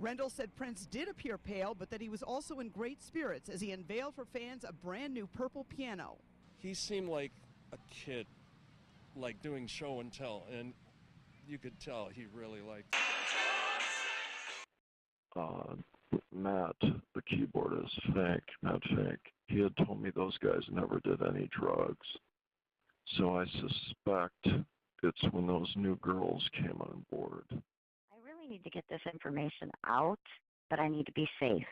Rendell said Prince did appear pale, but that he was also in great spirits as he unveiled for fans a brand new purple piano. He seemed like a kid, like doing show and tell, and you could tell he really liked it. Matt, the keyboardist, Matt Fink, he had told me those guys never did any drugs. So I suspect it's when those new girls came on board. I really need to get this information out, but I need to be safe.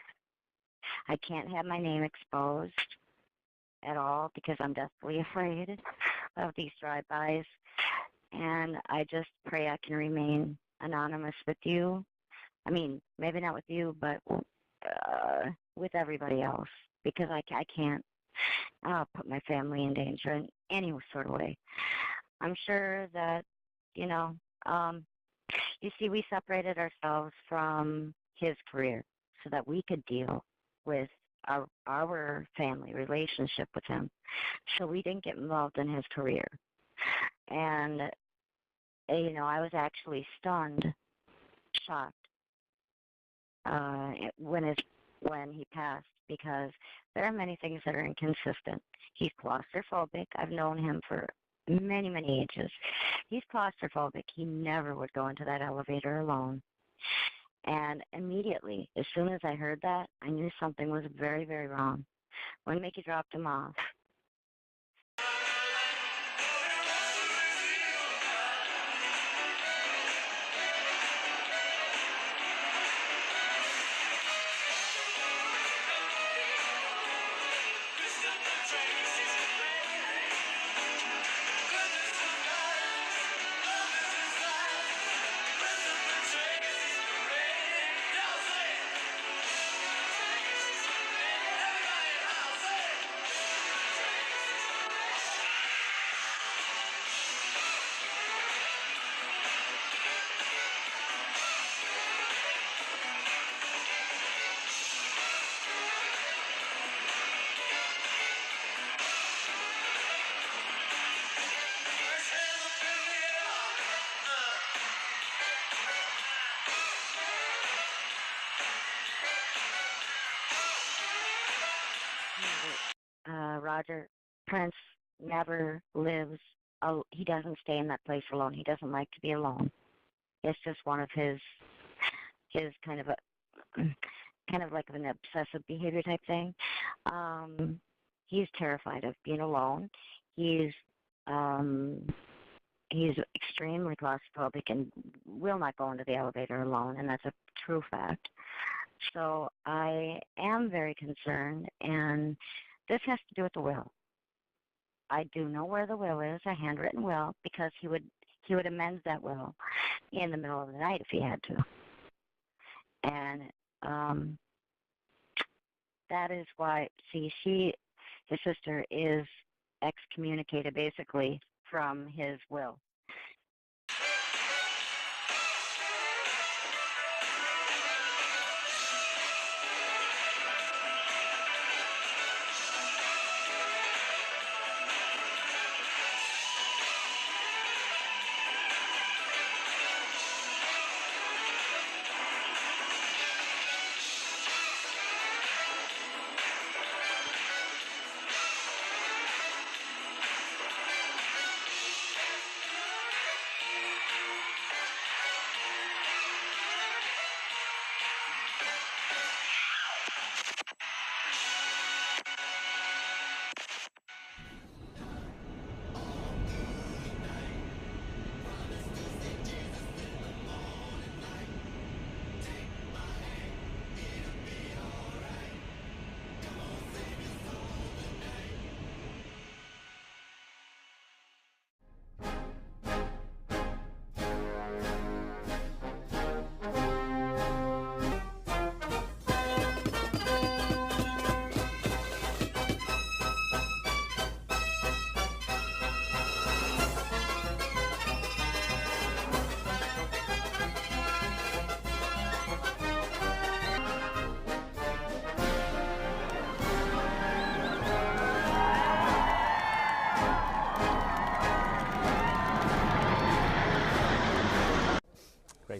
I can't have my name exposed at all because I'm desperately afraid of these drive-bys. And I just pray I can remain anonymous with you. I mean, maybe not with you, but with everybody else, because I can't put my family in danger in any sort of way. I'm sure that, you see, we separated ourselves from his career so that we could deal with our family relationship with him. So we didn't get involved in his career. And, I was actually stunned, shocked, when he passed, because there are many things that are inconsistent. He's claustrophobic. I've known him for many, many ages. He's claustrophobic. He never would go into that elevator alone. And immediately, as soon as I heard that, I knew something was very, very wrong. When Mickey dropped him off, Prince never lives. He doesn't stay in that place alone. He doesn't like to be alone. It's just one of his kind of like an obsessive behavior type thing. He's terrified of being alone. He's extremely claustrophobic and will not go into the elevator alone, and that's a true fact. So I am very concerned, and this has to do with the will. I do know where the will is, a handwritten will, because he would amend that will in the middle of the night if he had to. And that is why, his sister is excommunicated basically from his will.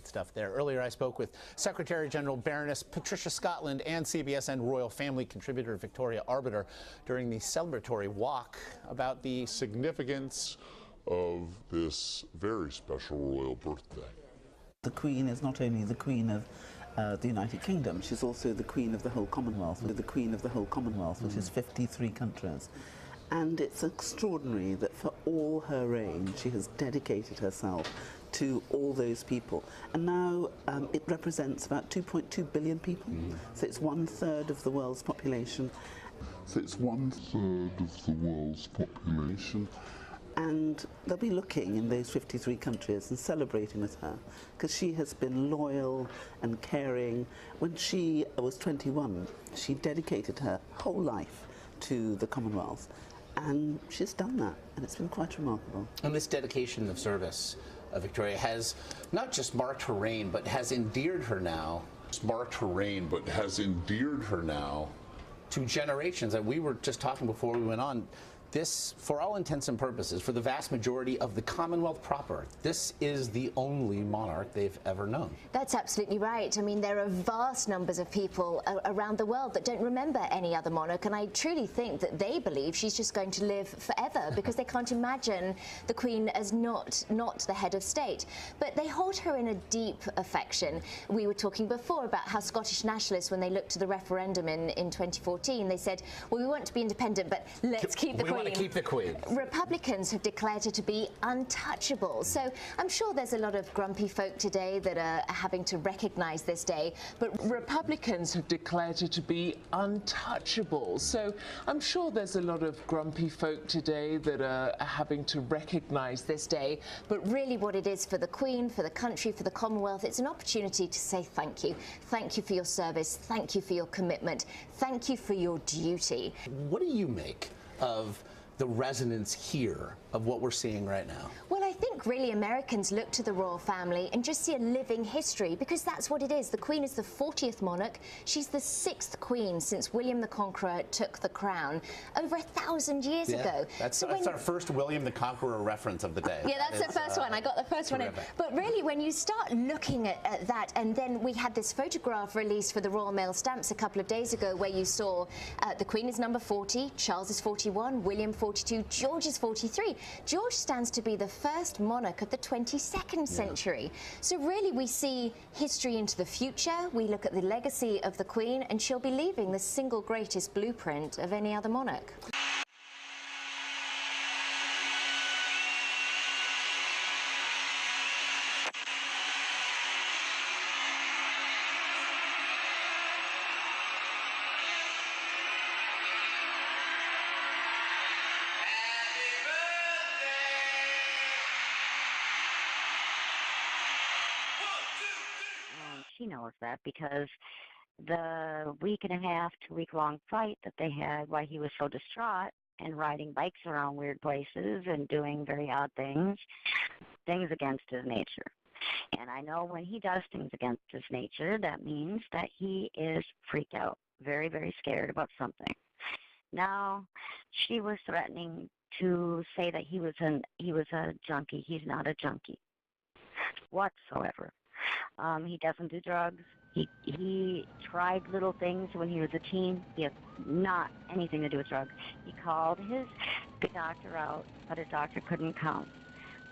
great stuff there. Earlier I spoke with Secretary General Baroness Patricia Scotland and CBSN Royal Family contributor Victoria Arbiter during the celebratory walk about the significance of this very special royal birthday. The Queen is not only the Queen of the United Kingdom, she's also the Queen of the whole Commonwealth, the Queen of the whole Commonwealth, which is 53 countries. And it's extraordinary that for all her reign, she has dedicated herself to all those people. And now it represents about 2.2 billion people. So it's 1/3 of the world's population. And they'll be looking in those 53 countries and celebrating with her, because she has been loyal and caring. When she was 21, she dedicated her whole life to the Commonwealth. And she's done that, and it's been quite remarkable. And this dedication of service, Victoria, has not just marked her reign, but has endeared her now. To generations. And we were just talking before we went on. This, for all intents and purposes, for the vast majority of the Commonwealth proper, this is the only monarch they've ever known. That's absolutely right. I mean, there are vast numbers of people around the world that don't remember any other monarch, and I truly think that they believe she's just going to live forever because they can't imagine the Queen as not the head of state. But they hold her in a deep affection. We were talking before about how Scottish nationalists, when they looked to the referendum in 2014, they said, well, we want to be independent, but let's keep the Queen. To keep the Queen. Republicans have declared her to be untouchable. So I'm sure there's a lot of grumpy folk today that are having to recognise this day. But Republicans have declared her to be untouchable. So I'm sure there's a lot of grumpy folk today that are having to recognise this day. But really what it is for the Queen, for the country, for the Commonwealth, it's an opportunity to say thank you. Thank you for your service. Thank you for your commitment. Thank you for your duty. What do you make of the resonance here of what we're seeing right now? Well, I think really Americans look to the royal family and just see a living history, because that's what it is. The Queen is the 40th monarch. She's the 6th Queen since William the Conqueror took the crown over 1,000 years ago. That's our first William the Conqueror reference of the day. Yeah, that's the first one. I got the first one in. But really, when you start looking at that, and then we had this photograph released for the Royal Mail stamps a couple of days ago where you saw the Queen is number 40, Charles is 41, William 42, George is 43. George stands to be the first monarch of the 22nd century. So really we see history into the future. We look at the legacy of the Queen, and she'll be leaving the single greatest blueprint of any other monarch. She knows that because the week and a half, 2-week-long fight that they had while he was so distraught and riding bikes around weird places and doing very odd things against his nature. And I know when he does things against his nature, that means that he is freaked out, very, very scared about something. Now, she was threatening to say that he was a junkie. He's not a junkie whatsoever. He doesn't do drugs. He tried little things when he was a teen. He has not anything to do with drugs. He called his doctor out, but his doctor couldn't come.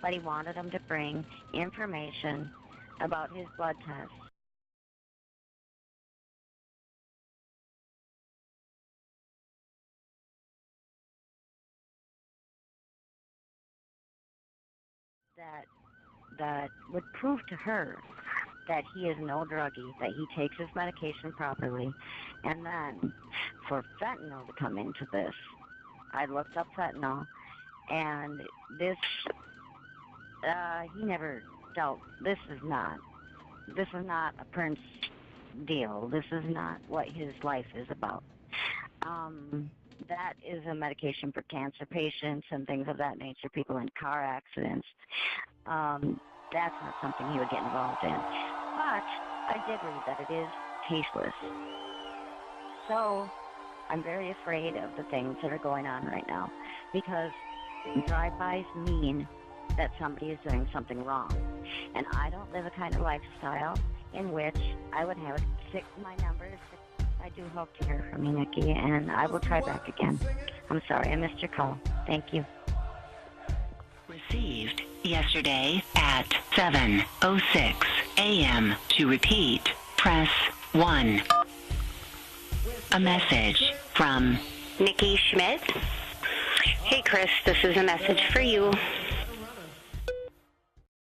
But he wanted him to bring information about his blood tests. That would prove to her that he is no druggie, that he takes his medication properly. And then for fentanyl to come into this, I looked up fentanyl, and this, he never dealt, this is not a Prince deal. This is not what his life is about. That is a medication for cancer patients and things of that nature, people in car accidents. That's not something he would get involved in. But I did read that it is tasteless. So I'm very afraid of the things that are going on right now, because drive-bys mean that somebody is doing something wrong. And I don't live a kind of lifestyle in which I would have my numbers. I do hope to hear from you, Nikki, and I will try back again. I'm sorry, I missed your call. Thank you. Received yesterday at 7:06 a.m. To repeat, press 1. A message from Nikki Schmidt. Hey, Chris, this is a message for you.